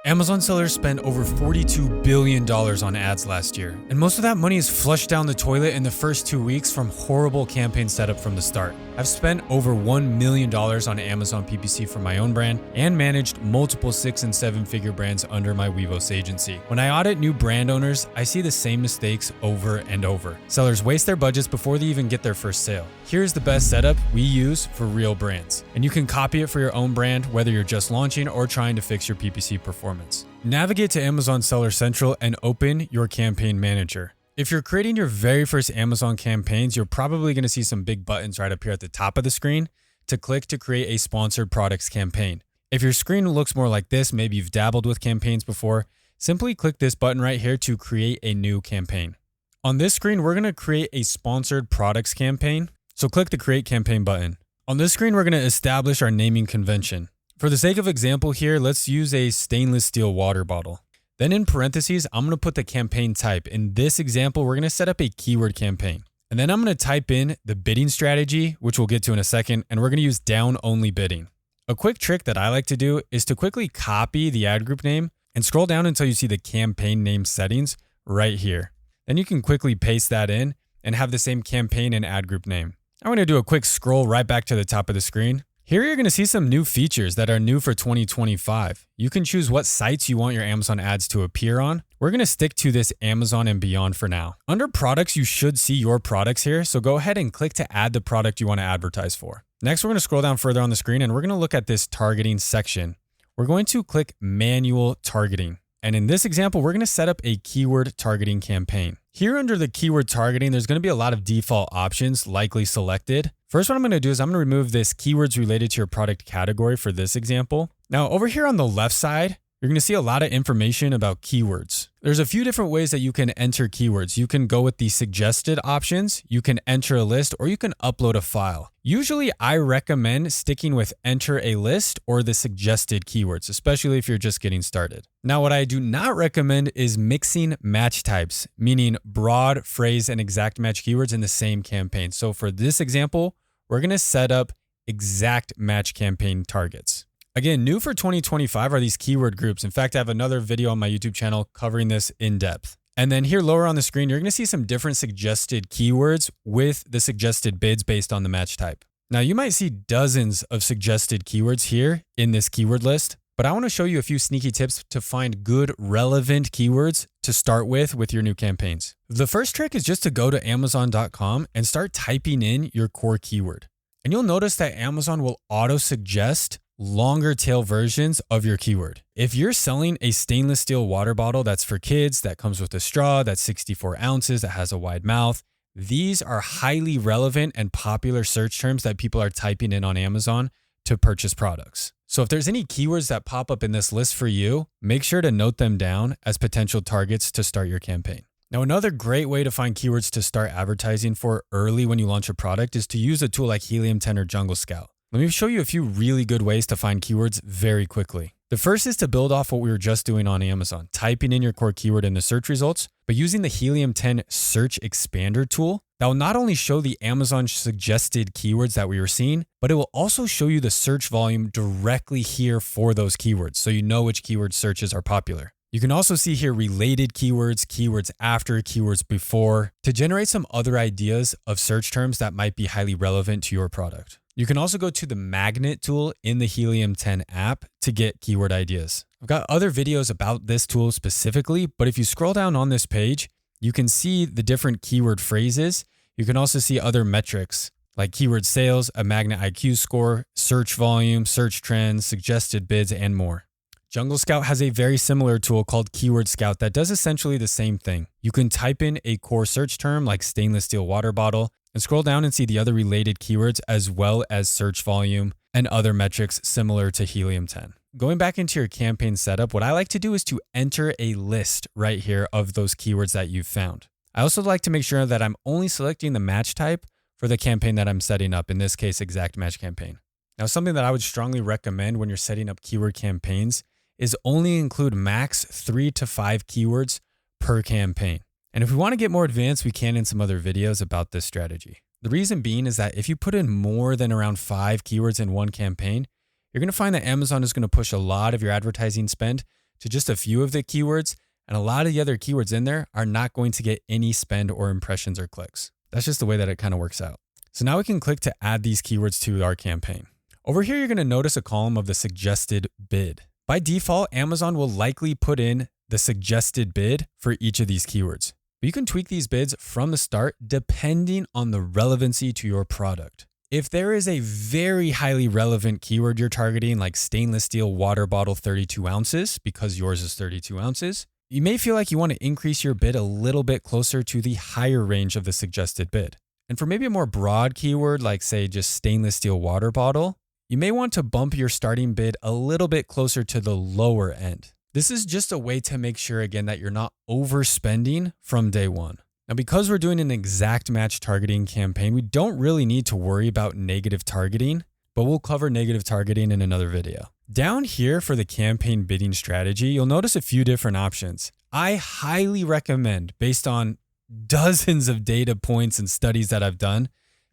Amazon sellers spent over $42 billion on ads last year, and most of that money is flushed down the toilet in the first 2 weeks from horrible campaign setup from the start. I've spent over $1 million on Amazon PPC for my own brand and managed multiple 6- and 7-figure brands under my Weavos agency. When I audit new brand owners, I see the same mistakes over and over. Sellers waste their budgets before they even get their first sale. Here's the best setup we use for real brands, and you can copy it for your own brand, whether you're just launching or trying to fix your PPC performance. Navigate to Amazon Seller Central and open your campaign manager. If you're creating your very first Amazon campaigns, you're probably going to see some big buttons right up here at the top of the screen to click to create a sponsored products campaign. If your screen looks more like this, maybe you've dabbled with campaigns before, simply click this button right here to create a new campaign. On this screen, we're going to create a sponsored products campaign. So click the Create Campaign button. On this screen, we're going to establish our naming convention. For the sake of example here, let's use a stainless steel water bottle. Then in parentheses, I'm going to put the campaign type. In this example, we're going to set up a keyword campaign. And then I'm going to type in the bidding strategy, which we'll get to in a second, and we're going to use down-only bidding. A quick trick that I like to do is to quickly copy the ad group name and scroll down until you see the campaign name settings right here. Then you can quickly paste that in and have the same campaign and ad group name. I'm going to do a quick scroll right back to the top of the screen. Here you're going to see some new features that are new for 2025. You can choose what sites you want your Amazon ads to appear on. We're going to stick to this Amazon and beyond for now. Under products, you should see your products here. So go ahead and click to add the product you want to advertise for. Next, we're going to scroll down further on the screen and we're going to look at this targeting section. We're going to click manual targeting. And in this example, we're going to set up a keyword targeting campaign. Here under the keyword targeting, there's going to be a lot of default options likely selected. First, what I'm going to do is I'm going to remove this keywords related to your product category for this example. Now over here on the left side, you're going to see a lot of information about keywords. There's a few different ways that you can enter keywords. You can go with the suggested options, you can enter a list, or you can upload a file. Usually I recommend sticking with enter a list or the suggested keywords, especially if you're just getting started. Now, what I do not recommend is mixing match types, meaning broad, phrase, and exact match keywords in the same campaign. So for this example, we're going to set up exact match campaign targets. Again, new for 2025 are these keyword groups. In fact, I have another video on my YouTube channel covering this in depth. And then here lower on the screen, you're going to see some different suggested keywords with the suggested bids based on the match type. Now, you might see dozens of suggested keywords here in this keyword list, but I want to show you a few sneaky tips to find good, relevant keywords to start with your new campaigns. The first trick is just to go to Amazon.com and start typing in your core keyword. And you'll notice that Amazon will auto-suggest longer tail versions of your keyword. If you're selling a stainless steel water bottle that's for kids, that comes with a straw, that's 64 ounces, that has a wide mouth, these are highly relevant and popular search terms that people are typing in on Amazon to purchase products. So if there's any keywords that pop up in this list for you, make sure to note them down as potential targets to start your campaign. Now, another great way to find keywords to start advertising for early when you launch a product is to use a tool like Helium 10 or Jungle Scout. Let me show you a few really good ways to find keywords very quickly. The first is to build off what we were just doing on Amazon, typing in your core keyword in the search results, but using the Helium 10 Search Expander tool that will not only show the Amazon suggested keywords that we were seeing, but it will also show you the search volume directly here for those keywords, so you know which keyword searches are popular. You can also see here related keywords, keywords after, keywords before, to generate some other ideas of search terms that might be highly relevant to your product. You can also go to the magnet tool in the Helium 10 app to get keyword ideas. I've got other videos about this tool specifically, but if you scroll down on this page, you can see the different keyword phrases. You can also see other metrics like keyword sales, a magnet IQ score, search volume, search trends, suggested bids, and more. Jungle Scout has a very similar tool called Keyword Scout that does essentially the same thing. You can type in a core search term like stainless steel water bottle and scroll down and see the other related keywords as well as search volume and other metrics similar to Helium 10. Going back into your campaign setup, what I like to do is to enter a list right here of those keywords that you've found. I also like to make sure that I'm only selecting the match type for the campaign that I'm setting up, in this case, exact match campaign. Now, something that I would strongly recommend when you're setting up keyword campaigns is only include max 3 to 5 keywords per campaign. And if we want to get more advanced, we can in some other videos about this strategy. The reason being is that if you put in more than around 5 keywords in one campaign, you're going to find that Amazon is going to push a lot of your advertising spend to just a few of the keywords, and a lot of the other keywords in there are not going to get any spend or impressions or clicks. That's just the way that it kind of works out. So now we can click to add these keywords to our campaign. Over here, you're going to notice a column of the suggested bid. By default, Amazon will likely put in the suggested bid for each of these keywords. But you can tweak these bids from the start depending on the relevancy to your product. If there is a very highly relevant keyword you're targeting, like stainless steel water bottle 32 ounces, because yours is 32 ounces, you may feel like you want to increase your bid a little bit closer to the higher range of the suggested bid. And for maybe a more broad keyword, like say just stainless steel water bottle, you may want to bump your starting bid a little bit closer to the lower end. This is just a way to make sure, again, that you're not overspending from day one. Now, because we're doing an exact match targeting campaign, we don't really need to worry about negative targeting, but we'll cover negative targeting in another video. Down here for the campaign bidding strategy, you'll notice a few different options. I highly recommend, based on dozens of data points and studies that I've done,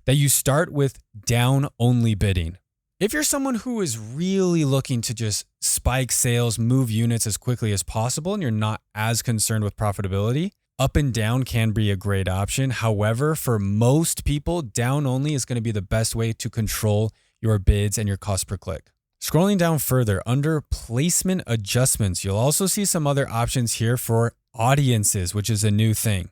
that you start with down-only bidding. If you're someone who is really looking to just spike sales, move units as quickly as possible, and you're not as concerned with profitability, up and down can be a great option. However, for most people, down only is going to be the best way to control your bids and your cost per click. Scrolling down further, under placement adjustments, you'll also see some other options here for audiences, which is a new thing.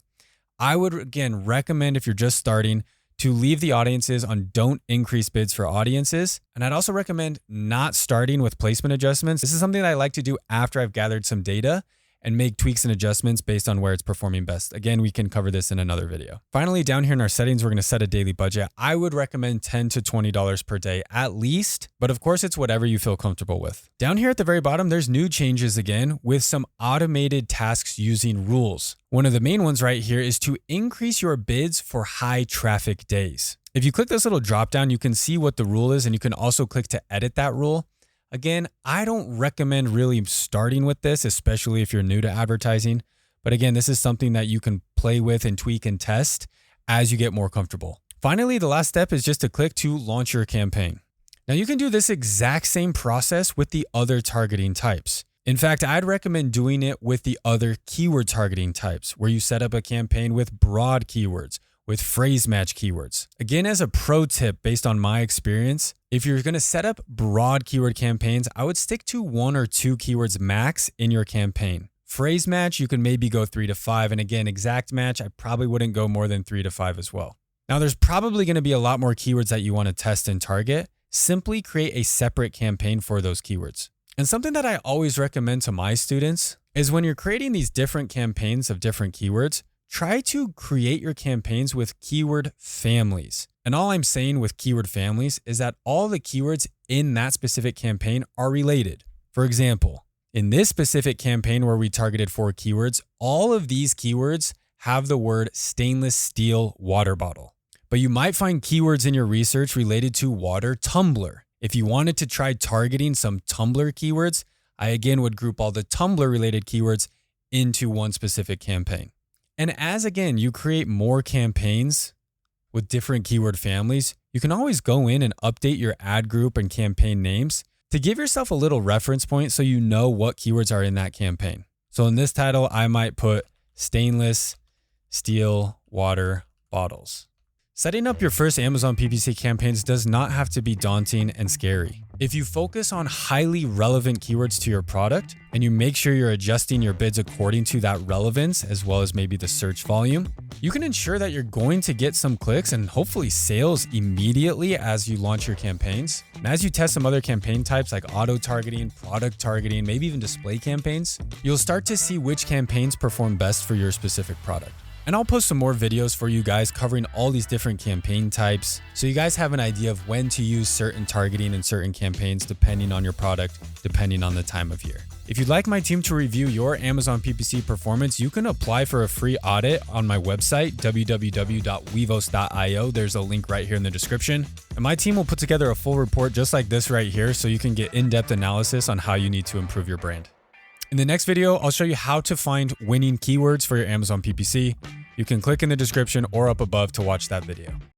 I would, again, recommend if you're just starting to leave the audiences on don't increase bids for audiences. And I'd also recommend not starting with placement adjustments. This is something that I like to do after I've gathered some data and make tweaks and adjustments based on where it's performing best. Again, we can cover this in another video. Finally, down here in our settings, we're going to set a daily budget. I would recommend $10 to $20 per day at least, but of course it's whatever you feel comfortable with. Down here at the very bottom, there's new changes again with some automated tasks using rules. One of the main ones right here is to increase your bids for high traffic days. If you click this little drop down, you can see what the rule is, and you can also click to edit that rule. Again, I don't recommend really starting with this, especially if you're new to advertising. But again, this is something that you can play with and tweak and test as you get more comfortable. Finally, the last step is just to click to launch your campaign. Now you can do this exact same process with the other targeting types. In fact, I'd recommend doing it with the other keyword targeting types, where you set up a campaign with broad keywords, with phrase match keywords. Again, as a pro tip based on my experience, if you're going to set up broad keyword campaigns, I would stick to 1 or 2 keywords max in your campaign. Phrase match, you can maybe go 3 to 5. And again, exact match, I probably wouldn't go more than 3 to 5 as well. Now, there's probably going to be a lot more keywords that you want to test and target. Simply create a separate campaign for those keywords. And something that I always recommend to my students is when you're creating these different campaigns of different keywords, try to create your campaigns with keyword families. And all I'm saying with keyword families is that all the keywords in that specific campaign are related. For example, in this specific campaign where we targeted 4 keywords, all of these keywords have the word stainless steel water bottle. But you might find keywords in your research related to water tumbler. If you wanted to try targeting some tumbler keywords, I again would group all the tumbler related keywords into one specific campaign. And as again, you create more campaigns with different keyword families, you can always go in and update your ad group and campaign names to give yourself a little reference point so you know what keywords are in that campaign. So in this title, I might put stainless steel water bottles. Setting up your first Amazon PPC campaigns does not have to be daunting and scary. If you focus on highly relevant keywords to your product and you make sure you're adjusting your bids according to that relevance, as well as maybe the search volume, you can ensure that you're going to get some clicks and hopefully sales immediately as you launch your campaigns. And as you test some other campaign types like auto targeting, product targeting, maybe even display campaigns, you'll start to see which campaigns perform best for your specific product. And I'll post some more videos for you guys covering all these different campaign types, so you guys have an idea of when to use certain targeting and certain campaigns depending on your product, depending on the time of year. If you'd like my team to review your Amazon PPC performance, you can apply for a free audit on my website, www.weavos.io. There's a link right here in the description. And my team will put together a full report just like this right here, so you can get in-depth analysis on how you need to improve your brand. In the next video, I'll show you how to find winning keywords for your Amazon PPC. You can click in the description or up above to watch that video.